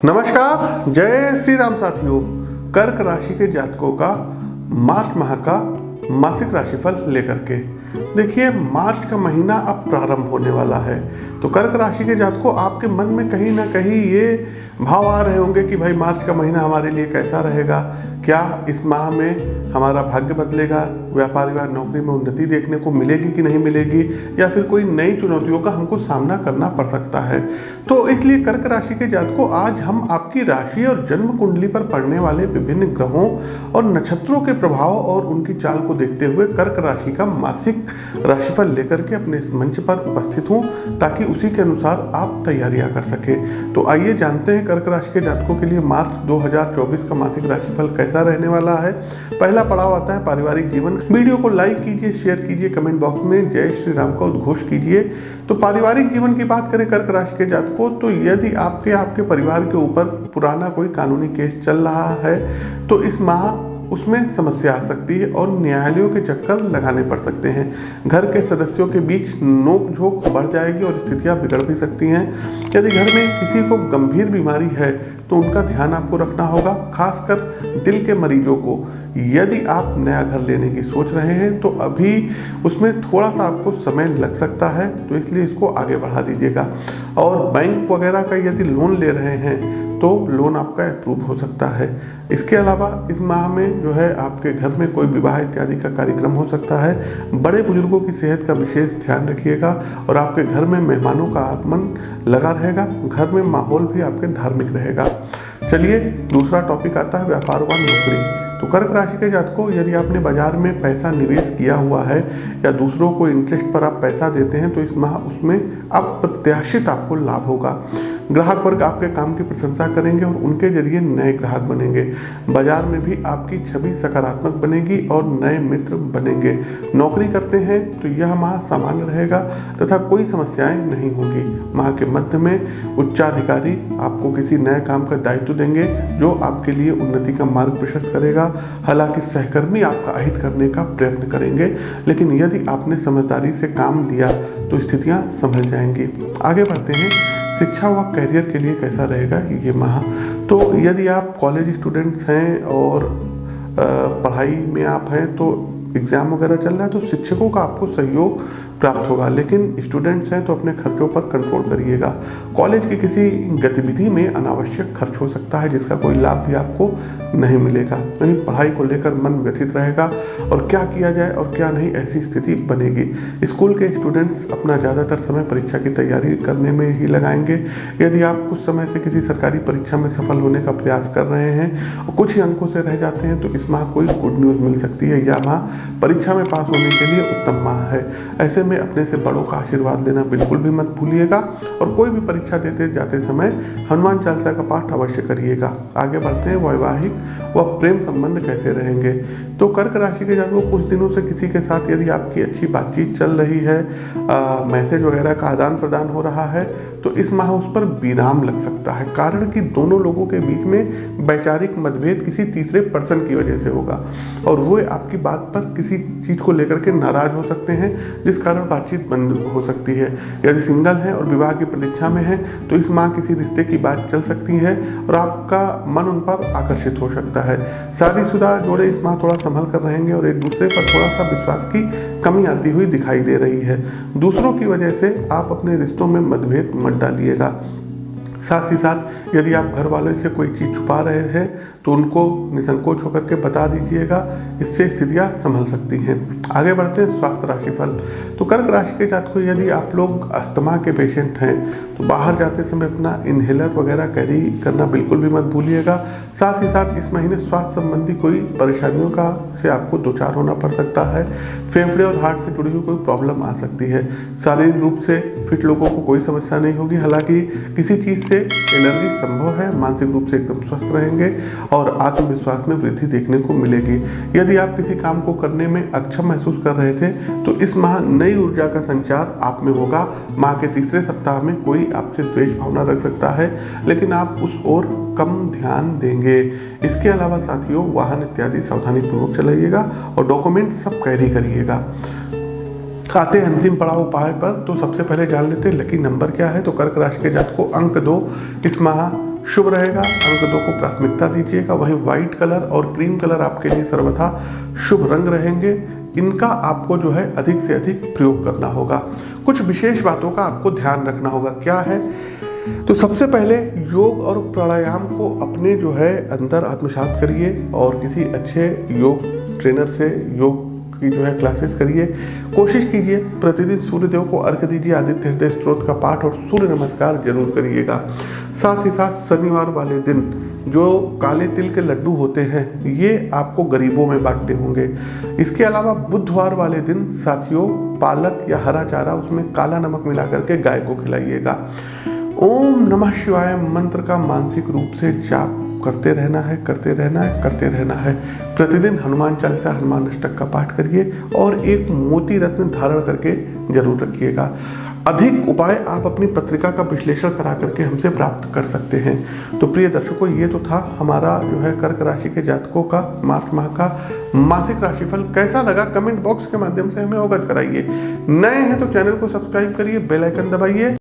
नमस्कार, जय श्री राम साथियों। कर्क राशि के जातकों का मार्च माह का मासिक राशिफल लेकर के देखिए, मार्च का महीना अब प्रारंभ होने वाला है। तो कर्क राशि के जातकों, आपके मन में कहीं ना कहीं ये भाव आ रहे होंगे कि भाई मार्च का महीना हमारे लिए कैसा रहेगा, क्या इस माह में हमारा भाग्य बदलेगा, व्यापार या नौकरी में उन्नति देखने को मिलेगी कि नहीं मिलेगी, या फिर कोई नई चुनौतियों का हमको सामना करना पड़ सकता है। तो इसलिए कर्क राशि के जातकों, आज हम आपकी राशि और जन्म कुंडली पर पड़ने वाले विभिन्न ग्रहों और नक्षत्रों के प्रभाव और उनकी चाल को देखते हुए कर्क राशि का मासिक राशिफल लेकर के अपने इस मंच पर उपस्थित हूँ, ताकि उसी के अनुसार आप तैयारियां कर सकें। तो आइए जानते हैं कर्क राशि के जातकों के लिए मार्च 2024 का मासिक राशिफल कैसा रहने वाला है। पहला पड़ाव आता है पारिवारिक जीवन। वीडियो को लाइक कीजिए, शेयर कीजिए, कमेंट बॉक्स में जय श्री राम का उद्घोष कीजिए। तो पारिवारिक जीवन की बात करें कर्क राशि के जातकों, तो यदि आपके परिवार के ऊपर पुराना कोई कानूनी केस चल रहा है तो इस माह उसमें समस्या आ सकती है और न्यायालयों के चक्कर लगाने पड़ सकते हैं। घर के सदस्यों के बीच नोक झोंक बढ़ जाएगी और स्थितियां बिगड़ भी सकती हैं। यदि घर में किसी को गंभीर बीमारी है तो उनका ध्यान आपको रखना होगा, खासकर दिल के मरीजों को। यदि आप नया घर लेने की सोच रहे हैं तो अभी उसमें थोड़ा सा आपको समय लग सकता है, तो इसलिए इसको आगे बढ़ा दीजिएगा। और बैंक वगैरह का यदि लोन ले रहे हैं तो लोन आपका अप्रूव हो सकता है। इसके अलावा इस माह में जो है आपके घर में कोई विवाह इत्यादि का कार्यक्रम हो सकता है। बड़े बुजुर्गों की सेहत का विशेष ध्यान रखिएगा और आपके घर में मेहमानों का आगमन लगा रहेगा। घर में माहौल भी आपके धार्मिक रहेगा। चलिए, दूसरा टॉपिक आता है व्यापार व नौकरी। तो कर्क राशि के जातकों, यदि आपने बाजार में पैसा निवेश किया हुआ है या दूसरों को इंटरेस्ट पर आप पैसा देते हैं तो इस माह उसमें अप्रत्याशित आपको लाभ होगा। ग्राहक वर्ग आपके काम की प्रशंसा करेंगे और उनके जरिए नए ग्राहक बनेंगे। बाजार में भी आपकी छवि सकारात्मक बनेगी और नए मित्र बनेंगे। नौकरी करते हैं तो यह माह सामान्य रहेगा तथा कोई समस्याएं नहीं होंगी। माह के मध्य में उच्चाधिकारी आपको किसी नए काम का दायित्व देंगे जो आपके लिए उन्नति का मार्ग प्रशस्त करेगा। हालांकि सहकर्मी आपका अहित करने का प्रयत्न करेंगे, लेकिन यदि आपने समझदारी से काम लिया तो स्थितियां संभल जाएंगी। आगे बढ़ते हैं, शिक्षा व करियर के लिए कैसा रहेगा ये माह। तो यदि आप कॉलेज स्टूडेंट्स हैं और पढ़ाई में आप हैं तो एग्ज़ाम वगैरह चल रहा है तो शिक्षकों का आपको सहयोग प्राप्त होगा, लेकिन स्टूडेंट्स हैं तो अपने खर्चों पर कंट्रोल करिएगा। कॉलेज की किसी गतिविधि में अनावश्यक खर्च हो सकता है जिसका कोई लाभ भी आपको नहीं मिलेगा। वहीं पढ़ाई को लेकर मन व्यथित रहेगा और क्या किया जाए और क्या नहीं, ऐसी स्थिति बनेगी। स्कूल के स्टूडेंट्स अपना ज़्यादातर समय परीक्षा की तैयारी करने में ही लगाएंगे। यदि आप कुछ समय से किसी सरकारी परीक्षा में सफल होने का प्रयास कर रहे हैं और कुछ ही अंकों से रह जाते हैं तो इस माह कोई गुड न्यूज़ मिल सकती है। यह माह परीक्षा में पास होने के लिए उत्तम माह है। ऐसे में अपने से बड़ों का आशीर्वाद लेना बिल्कुल भी मत भूलिएगा और कोई भी परीक्षा देते जाते समय हनुमान चालीसा का पाठ अवश्य करिएगा। आगे बढ़ते हैं, वैवाहिक व प्रेम संबंध कैसे रहेंगे। तो कर्क राशि के जातकों, कुछ दिनों से किसी के साथ यदि आपकी अच्छी बातचीत चल रही है, मैसेज वगैरह का आदान प्रदान हो रहा है, तो इस माह उस पर विराम लग सकता है। कारण कि दोनों लोगों के बीच में वैचारिक मतभेद किसी तीसरे पर्सन की वजह से होगा और वो आपकी बात पर किसी चीज़ को लेकर के नाराज हो सकते हैं, जिस कारण बातचीत बंद हो सकती है। यदि सिंगल हैं और विवाह की प्रतीक्षा में हैं तो इस माह किसी रिश्ते की बात चल सकती है और आपका मन उन पर आकर्षित हो सकता है। शादीशुदा जोड़े इस माह थोड़ा संभल कर रहेंगे और एक दूसरे पर थोड़ा सा विश्वास की कमी आती हुई दिखाई दे रही है। दूसरों की वजह से आप अपने रिश्तों में मतभेद मत डालिएगा। साथ ही साथ यदि आप घर वालों से कोई चीज़ छुपा रहे हैं तो उनको निसंकोच होकर के बता दीजिएगा, इससे स्थितियां संभल सकती हैं। आगे बढ़ते हैं, स्वास्थ्य राशिफल। तो कर्क राशि के जातकों, यदि आप लोग अस्थमा के पेशेंट हैं तो बाहर जाते समय अपना इनहेलर वगैरह कैरी करना बिल्कुल भी मत भूलिएगा। साथ ही साथ इस महीने स्वास्थ्य संबंधी कोई परेशानियों का से आपको दो चार होना पड़ सकता है। फेफड़े और हार्ट से जुड़ी हुई कोई प्रॉब्लम आ सकती है। शारीरिक रूप से फिट लोगों को कोई समस्या नहीं होगी। हालांकि किसी चीज़ से एलर्जी संभव है। मानसिक रूप से एकदम स्वस्थ रहेंगे और आत्मविश्वास में वृद्धि देखने को मिलेगी। यदि आप किसी काम को करने में अक्षम महसूस कर रहे थे तो इस माह नई ऊर्जा का संचार आप में होगा। माह के तीसरे सप्ताह में कोई आपसे द्वेष भावना रख सकता है, लेकिन आप उस ओर कम ध्यान देंगे। इसके अलावा साथियों, वाहन इत्यादि सावधानी पूर्वक चलाइएगा और डॉक्यूमेंट सब कैरी करिएगा। आते हैं अंतिम पड़ाव उपाय पर। तो सबसे पहले जान लेते हैं लकी नंबर क्या है। तो कर्क राशि के जातकों, अंक 2 इस माह शुभ रहेगा। अंक 2 को प्राथमिकता दीजिएगा। वहीं व्हाइट कलर और क्रीम कलर आपके लिए सर्वथा शुभ रंग रहेंगे। इनका आपको जो है अधिक से अधिक प्रयोग करना होगा। कुछ विशेष बातों का आपको ध्यान रखना होगा। क्या है? तो सबसे पहले योग और प्राणायाम को अपने जो है अंदर आत्मसात करिए और किसी अच्छे योग ट्रेनर से योग की जो है क्लासेस करिए। कोशिश कीजिए प्रतिदिन सूर्य देव को अर्घ्य दीजिए, आदित्य हृदय स्तोत्र का पाठ और सूर्य नमस्कार जरूर करिएगा। साथ ही साथ शनिवार वाले दिन जो काले तिल के लड्डू होते हैं ये आपको गरीबों में बांटने होंगे। इसके अलावा बुधवार वाले दिन साथियों पालक या हरा चारा उसमें काला नमक मिला करके गाय को खिलाइएगा। ओम नमः शिवाय मंत्र का मानसिक रूप से जाप करते रहना है, करते रहना है, करते रहना है। प्रतिदिन हनुमान चालीसा, हनुमान अष्टक का पाठ करिए और एक मोती रत्न धारण करके जरूर रखिएगा। अधिक उपाय आप अपनी पत्रिका का विश्लेषण करा करके हमसे प्राप्त कर सकते हैं। तो प्रिय दर्शकों, ये तो था हमारा जो है कर्क राशि के जातकों का मार्च माह का मासिक राशिफल। कैसा लगा कमेंट बॉक्स के माध्यम से हमें अवगत कराइए। नए हैं तो चैनल को सब्सक्राइब करिए, बेल आइकन दबाइए।